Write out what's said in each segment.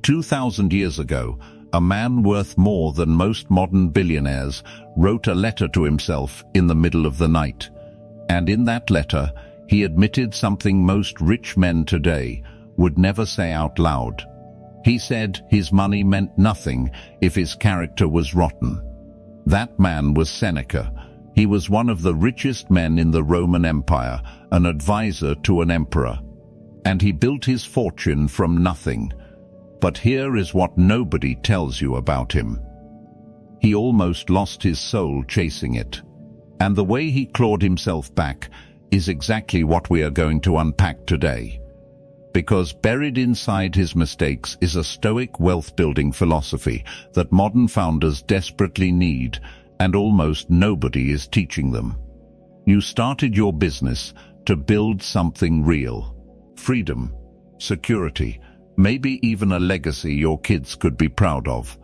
2,000 years ago, a man worth more than most modern billionaires wrote a letter to himself in the middle of the night. And in that letter, he admitted something most rich men today would never say out loud. He said his money meant nothing if his character was rotten. That man was Seneca. He was one of the richest men in the Roman Empire, an advisor to an emperor. And he built his fortune from nothing. But here is what nobody tells you about him. He almost lost his soul chasing it. And the way he clawed himself back is exactly what we are going to unpack today. Because buried inside his mistakes is a Stoic wealth-building philosophy that modern founders desperately need, and almost nobody is teaching them. You started your business to build something real. Freedom, security, maybe even a legacy your kids could be proud of.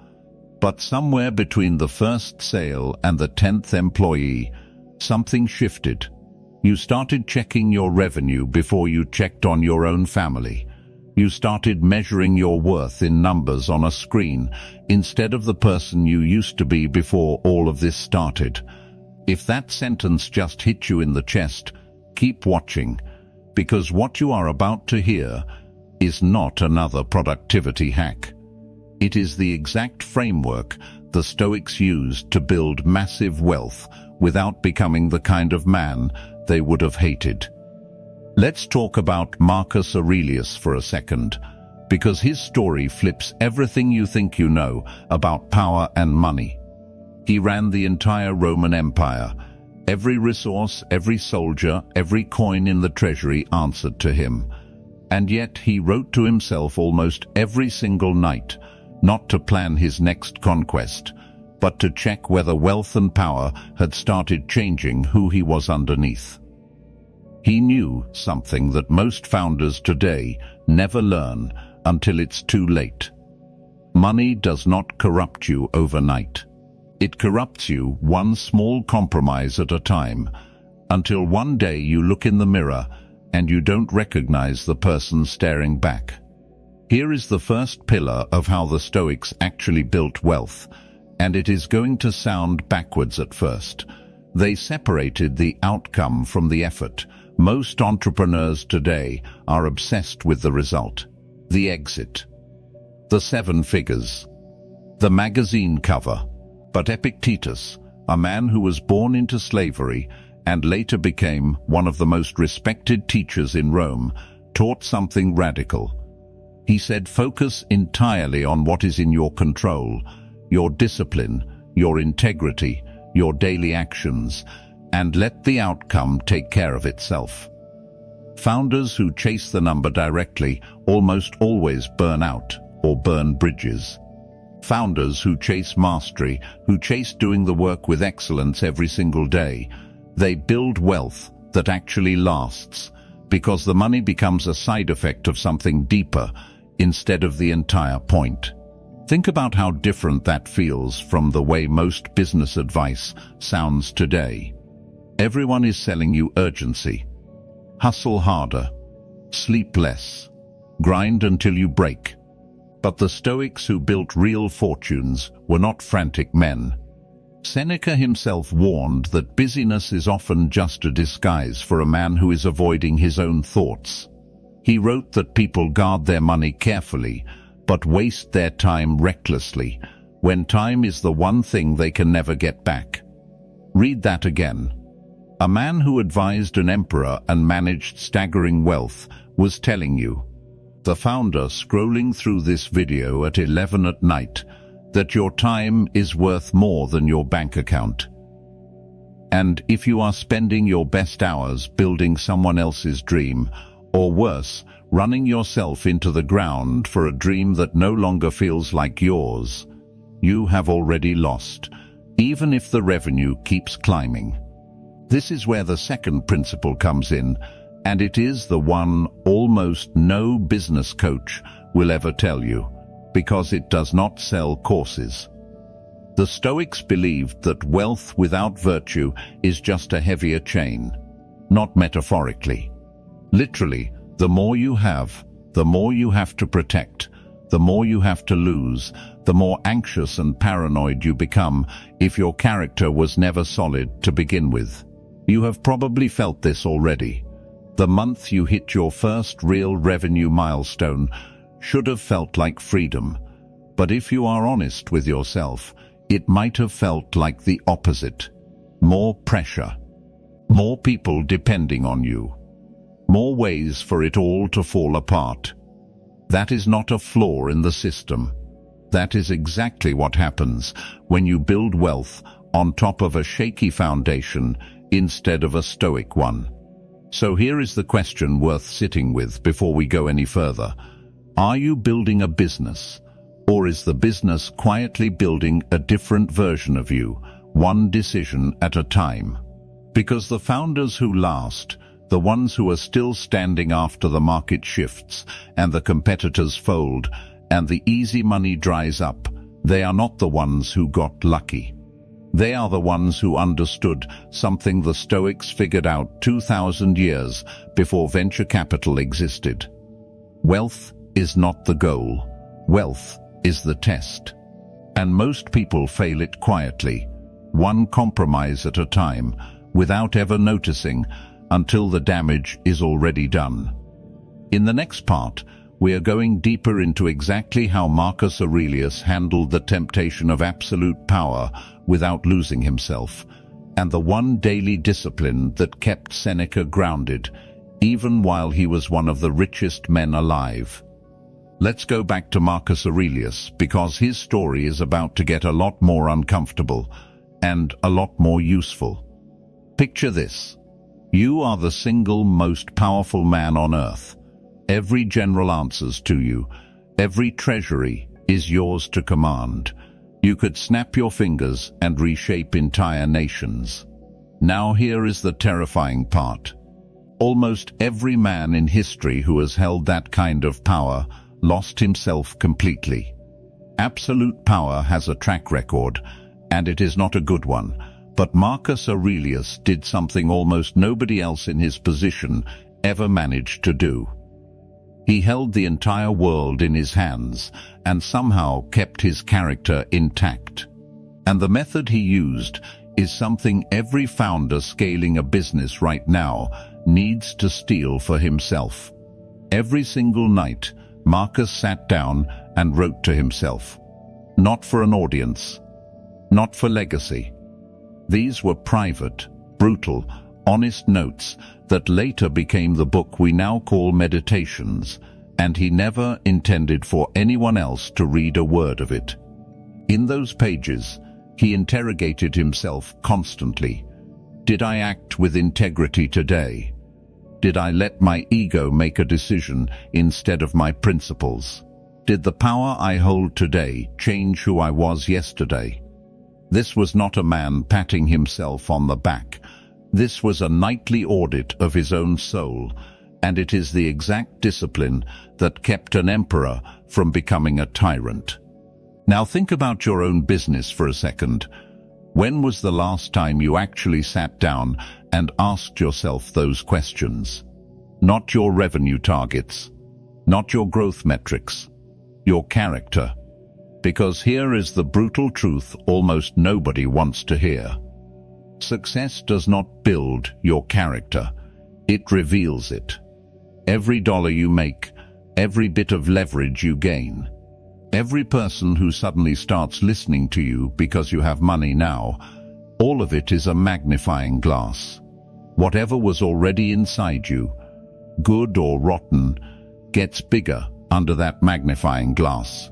But somewhere between the first sale and the 10th employee, something shifted. You started checking your revenue before you checked on your own family. You started measuring your worth in numbers on a screen instead of the person you used to be before all of this started. If that sentence just hit you in the chest, keep watching, because what you are about to hear is not another productivity hack. It is the exact framework the Stoics used to build massive wealth without becoming the kind of man they would have hated. Let's talk about Marcus Aurelius for a second, because his story flips everything you think you know about power and money. He ran the entire Roman Empire. Every resource, every soldier, every coin in the treasury answered to him. And yet he wrote to himself almost every single night, not to plan his next conquest, but to check whether wealth and power had started changing who he was underneath. He knew something that most founders today never learn until it's too late. Money does not corrupt you overnight. It corrupts you one small compromise at a time, until one day you look in the mirror and you don't recognize the person staring back. Here is the first pillar of how the Stoics actually built wealth, and it is going to sound backwards at first. They separated the outcome from the effort. Most entrepreneurs today are obsessed with the result, the exit, the 7 figures, the magazine cover. But Epictetus, a man who was born into slavery and later became one of the most respected teachers in Rome, taught something radical. He said, focus entirely on what is in your control, your discipline, your integrity, your daily actions, and let the outcome take care of itself. Founders who chase the number directly almost always burn out or burn bridges. Founders who chase mastery, who chase doing the work with excellence every single day, they build wealth that actually lasts, because the money becomes a side effect of something deeper instead of the entire point. Think about how different that feels from the way most business advice sounds today. Everyone is selling you urgency. Hustle harder, sleep less, grind until you break. But the Stoics who built real fortunes were not frantic men. Seneca himself warned that busyness is often just a disguise for a man who is avoiding his own thoughts. He wrote that people guard their money carefully, but waste their time recklessly, when time is the one thing they can never get back. Read that again. A man who advised an emperor and managed staggering wealth was telling you, the founder scrolling through this video at 11 at night, that your time is worth more than your bank account. And if you are spending your best hours building someone else's dream, or worse, running yourself into the ground for a dream that no longer feels like yours, you have already lost, even if the revenue keeps climbing. This is where the second principle comes in, and it is the one almost no business coach will ever tell you, because it does not sell courses. The Stoics believed that wealth without virtue is just a heavier chain, not metaphorically. Literally, the more you have to protect, the more you have to lose, the more anxious and paranoid you become if your character was never solid to begin with. You have probably felt this already. The month you hit your first real revenue milestone should have felt like freedom. But if you are honest with yourself, it might have felt like the opposite. More pressure. More people depending on you. More ways for it all to fall apart. That is not a flaw in the system. That is exactly what happens when you build wealth on top of a shaky foundation instead of a stoic one. So here is the question worth sitting with before we go any further. Are you building a business, or is the business quietly building a different version of you, one decision at a time? Because the founders who last, the ones who are still standing after the market shifts and the competitors fold and the easy money dries up, they are not the ones who got lucky. They are the ones who understood something the Stoics figured out 2,000 years before venture capital existed. Wealth is not the goal. Wealth is the test. And most people fail it quietly, one compromise at a time, without ever noticing, until the damage is already done. In the next part, we are going deeper into exactly how Marcus Aurelius handled the temptation of absolute power without losing himself, and the one daily discipline that kept Seneca grounded, even while he was one of the richest men alive. Let's go back to Marcus Aurelius, because his story is about to get a lot more uncomfortable and a lot more useful. Picture this. You are the single most powerful man on earth. Every general answers to you. Every treasury is yours to command. You could snap your fingers and reshape entire nations. Now here is the terrifying part. Almost every man in history who has held that kind of power lost himself completely. Absolute power has a track record, and it is not a good one. But Marcus Aurelius did something almost nobody else in his position ever managed to do. He held the entire world in his hands and somehow kept his character intact. And the method he used is something every founder scaling a business right now needs to steal for himself. Every single night, Marcus sat down and wrote to himself. Not for an audience, not for legacy. These were private, brutal, honest notes that later became the book we now call Meditations, and he never intended for anyone else to read a word of it. In those pages, he interrogated himself constantly. Did I act with integrity today? Did I let my ego make a decision instead of my principles? Did the power I hold today change who I was yesterday? This was not a man patting himself on the back. This was a nightly audit of his own soul, and it is the exact discipline that kept an emperor from becoming a tyrant. Now think about your own business for a second. When was the last time you actually sat down and asked yourself those questions? Not your revenue targets, not your growth metrics, your character. Because here is the brutal truth almost nobody wants to hear. Success does not build your character, it reveals it. Every dollar you make, every bit of leverage you gain, every person who suddenly starts listening to you because you have money now, all of it is a magnifying glass. Whatever was already inside you, good or rotten, gets bigger under that magnifying glass.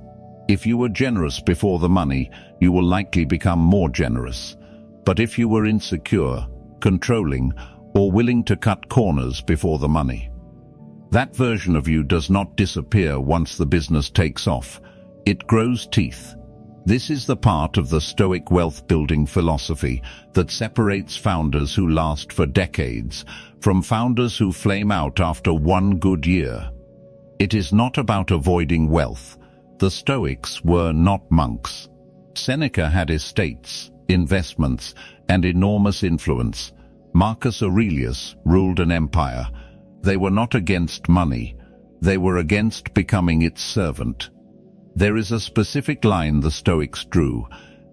If you were generous before the money, you will likely become more generous. But if you were insecure, controlling, or willing to cut corners before the money, that version of you does not disappear once the business takes off. It grows teeth. This is the part of the Stoic wealth-building philosophy that separates founders who last for decades from founders who flame out after one good year. It is not about avoiding wealth. The Stoics were not monks. Seneca had estates, investments, and enormous influence. Marcus Aurelius ruled an empire. They were not against money. They were against becoming its servant. There is a specific line the Stoics drew,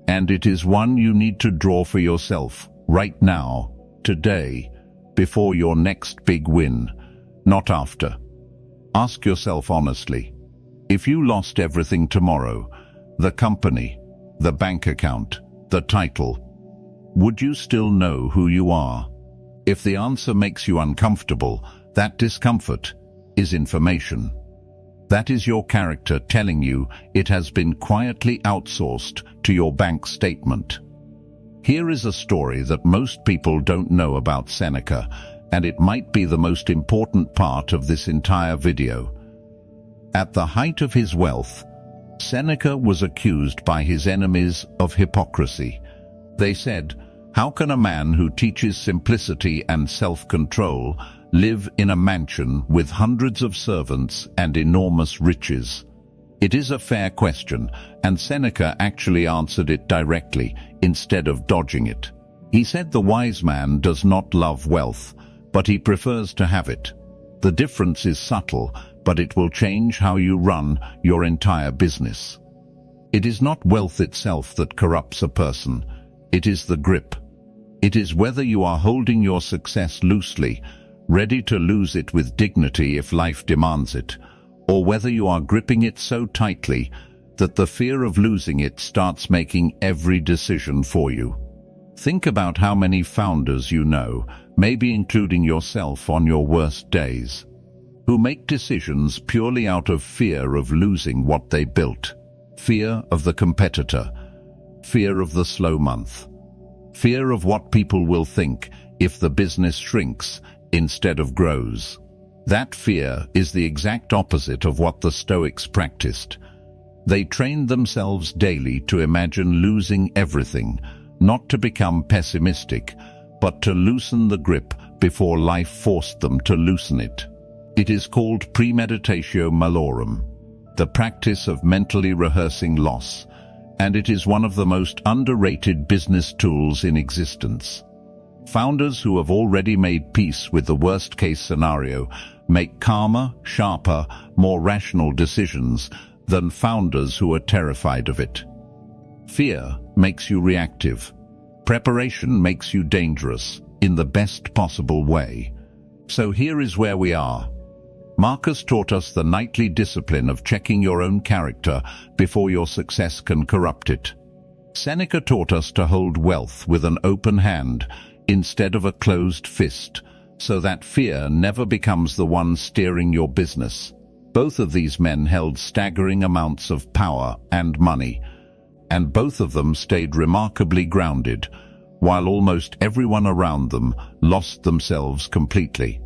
and it is one you need to draw for yourself, right now, today, before your next big win, not after. Ask yourself honestly, if you lost everything tomorrow, the company, the bank account, the title, would you still know who you are? If the answer makes you uncomfortable, that discomfort is information. That is your character telling you it has been quietly outsourced to your bank statement. Here is a story that most people don't know about Seneca, and it might be the most important part of this entire video. At the height of his wealth, Seneca was accused by his enemies of hypocrisy. They said, "How can a man who teaches simplicity and self-control live in a mansion with hundreds of servants and enormous riches?" It is a fair question, and Seneca actually answered it directly, instead of dodging it. He said the wise man does not love wealth, but he prefers to have it. The difference is subtle, but it will change how you run your entire business. It is not wealth itself that corrupts a person. It is the grip. It is whether you are holding your success loosely, ready to lose it with dignity if life demands it, or whether you are gripping it so tightly that the fear of losing it starts making every decision for you. Think about how many founders you know, maybe including yourself on your worst days, who make decisions purely out of fear of losing what they built, fear of the competitor, fear of the slow month, fear of what people will think if the business shrinks instead of grows. That fear is the exact opposite of what the Stoics practiced. They trained themselves daily to imagine losing everything, not to become pessimistic, but to loosen the grip before life forced them to loosen it. It is called premeditatio malorum, the practice of mentally rehearsing loss, and it is one of the most underrated business tools in existence. Founders who have already made peace with the worst-case scenario make calmer, sharper, more rational decisions than founders who are terrified of it. Fear makes you reactive. Preparation makes you dangerous in the best possible way. So here is where we are. Marcus taught us the nightly discipline of checking your own character before your success can corrupt it. Seneca taught us to hold wealth with an open hand instead of a closed fist, so that fear never becomes the one steering your business. Both of these men held staggering amounts of power and money, and both of them stayed remarkably grounded, while almost everyone around them lost themselves completely.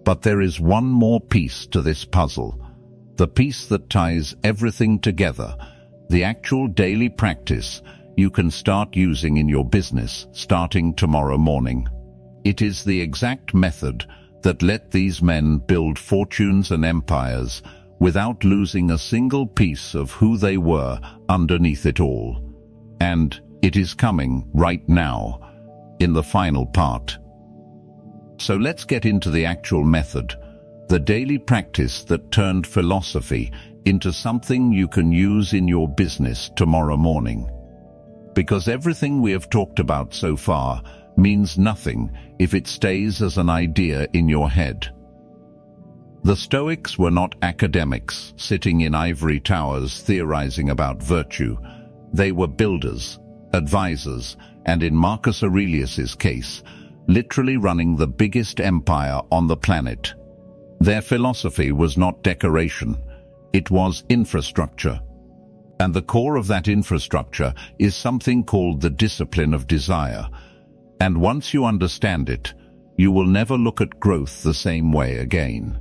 But there is one more piece to this puzzle, the piece that ties everything together, the actual daily practice you can start using in your business starting tomorrow morning. It is the exact method that let these men build fortunes and empires without losing a single piece of who they were underneath it all. And it is coming right now, in the final part. So let's get into the actual method, the daily practice that turned philosophy into something you can use in your business tomorrow morning. Because everything we have talked about so far means nothing if it stays as an idea in your head. The Stoics were not academics sitting in ivory towers theorizing about virtue. They were builders, advisors, and in Marcus Aurelius's case, literally running the biggest empire on the planet. Their philosophy was not decoration, it was infrastructure. And the core of that infrastructure is something called the discipline of desire. And once you understand it, you will never look at growth the same way again.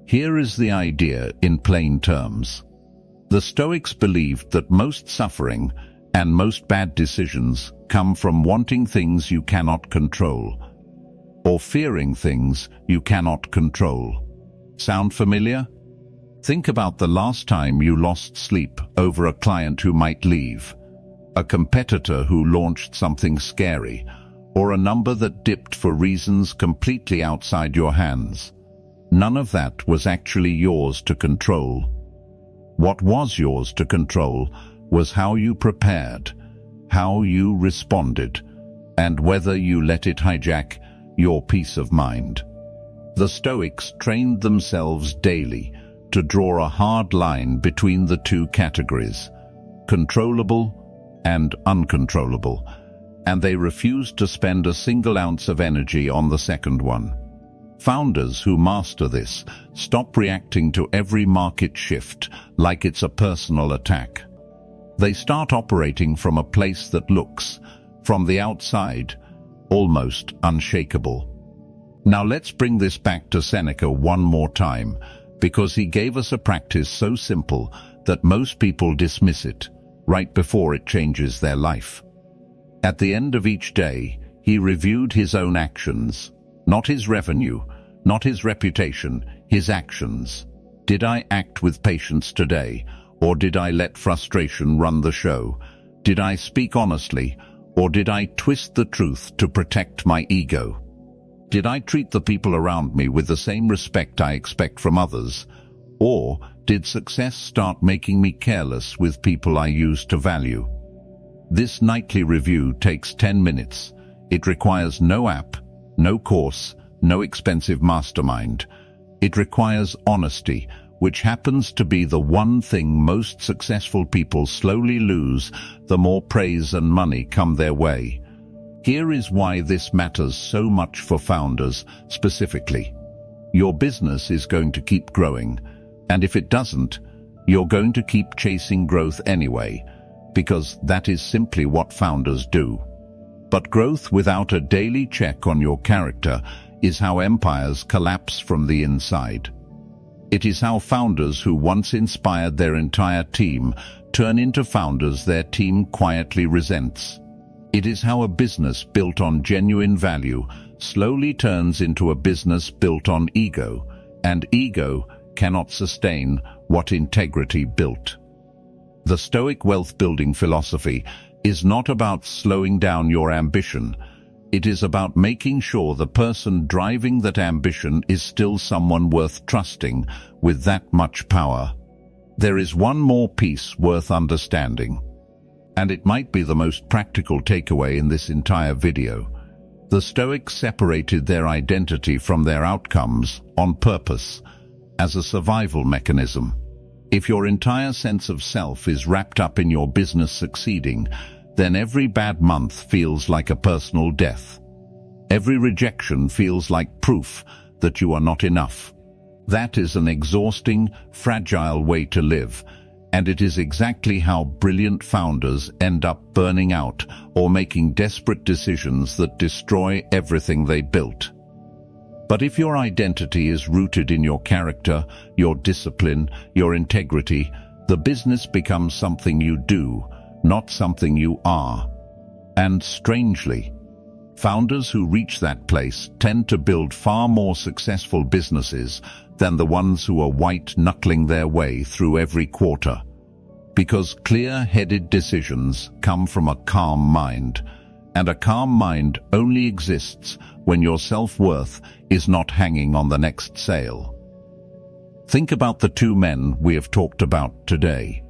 Here is the idea in plain terms. The Stoics believed that most suffering and most bad decisions come from wanting things you cannot control, or fearing things you cannot control. Sound familiar? Think about the last time you lost sleep over a client who might leave, a competitor who launched something scary, or a number that dipped for reasons completely outside your hands. None of that was actually yours to control. What was yours to control was how you prepared, how you responded, and whether you let it hijack your peace of mind. The Stoics trained themselves daily to draw a hard line between the two categories, controllable and uncontrollable, and they refused to spend a single ounce of energy on the second one. Founders who master this stop reacting to every market shift like it's a personal attack. They start operating from a place that looks, from the outside, almost unshakable. Now let's bring this back to Seneca one more time, because he gave us a practice so simple that most people dismiss it right before it changes their life. At the end of each day, he reviewed his own actions, not his revenue, not his reputation, his actions. Did I act with patience today, or did I let frustration run the show? Did I speak honestly, or did I twist the truth to protect my ego? Did I treat the people around me with the same respect I expect from others, or did success start making me careless with people I used to value? This nightly review takes 10 minutes. It requires no app, no course, no expensive mastermind. It requires honesty, which happens to be the one thing most successful people slowly lose the more praise and money come their way. Here is why this matters so much for founders specifically. Your business is going to keep growing, and if it doesn't, you're going to keep chasing growth anyway, because that is simply what founders do. But growth without a daily check on your character is how empires collapse from the inside. It is how founders who once inspired their entire team turn into founders their team quietly resents. It is how a business built on genuine value slowly turns into a business built on ego, and ego cannot sustain what integrity built. The Stoic wealth-building philosophy is not about slowing down your ambition. It is about making sure the person driving that ambition is still someone worth trusting with that much power. There is one more piece worth understanding, and it might be the most practical takeaway in this entire video. The Stoics separated their identity from their outcomes on purpose, as a survival mechanism. If your entire sense of self is wrapped up in your business succeeding, then every bad month feels like a personal death. Every rejection feels like proof that you are not enough. That is an exhausting, fragile way to live, and it is exactly how brilliant founders end up burning out or making desperate decisions that destroy everything they built. But if your identity is rooted in your character, your discipline, your integrity, the business becomes something you do, not something you are. And strangely, founders who reach that place tend to build far more successful businesses than the ones who are white-knuckling their way through every quarter. Because clear-headed decisions come from a calm mind, and a calm mind only exists when your self-worth is not hanging on the next sale. Think about the two men we have talked about today.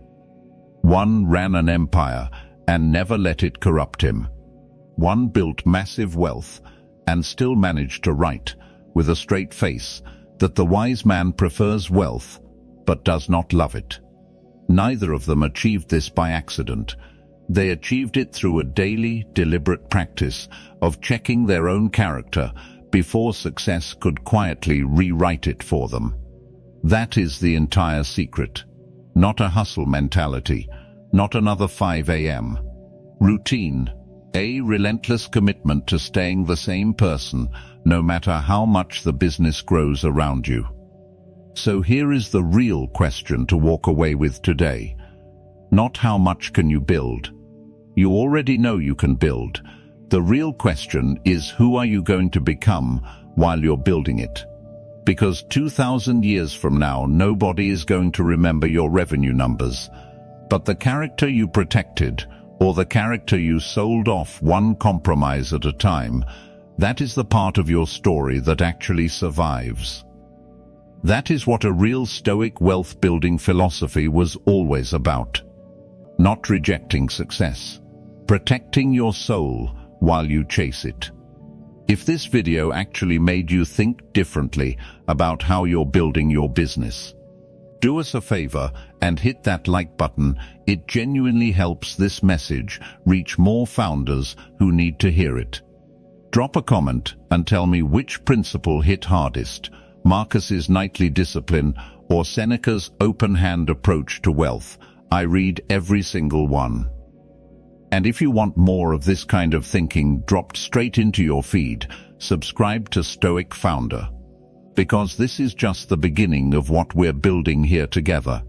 One ran an empire and never let it corrupt him. One built massive wealth and still managed to write, with a straight face, that the wise man prefers wealth but does not love it. Neither of them achieved this by accident. They achieved it through a daily, deliberate practice of checking their own character before success could quietly rewrite it for them. That is the entire secret. Not a hustle mentality, not another 5 a.m. routine, a relentless commitment to staying the same person no matter how much the business grows around you. So here is the real question to walk away with today. Not how much can you build. You already know you can build. The real question is, who are you going to become while you're building it? Because 2,000 years from now, nobody is going to remember your revenue numbers. But the character you protected, or the character you sold off one compromise at a time, that is the part of your story that actually survives. That is what a real Stoic wealth-building philosophy was always about. Not rejecting success, protecting your soul while you chase it. If this video actually made you think differently about how you're building your business, do us a favor and hit that like button. It genuinely helps this message reach more founders who need to hear it. Drop a comment and tell me which principle hit hardest, Marcus's nightly discipline or Seneca's open-hand approach to wealth. I read every single one. And if you want more of this kind of thinking dropped straight into your feed, subscribe to Stoic Founder, because this is just the beginning of what we're building here together.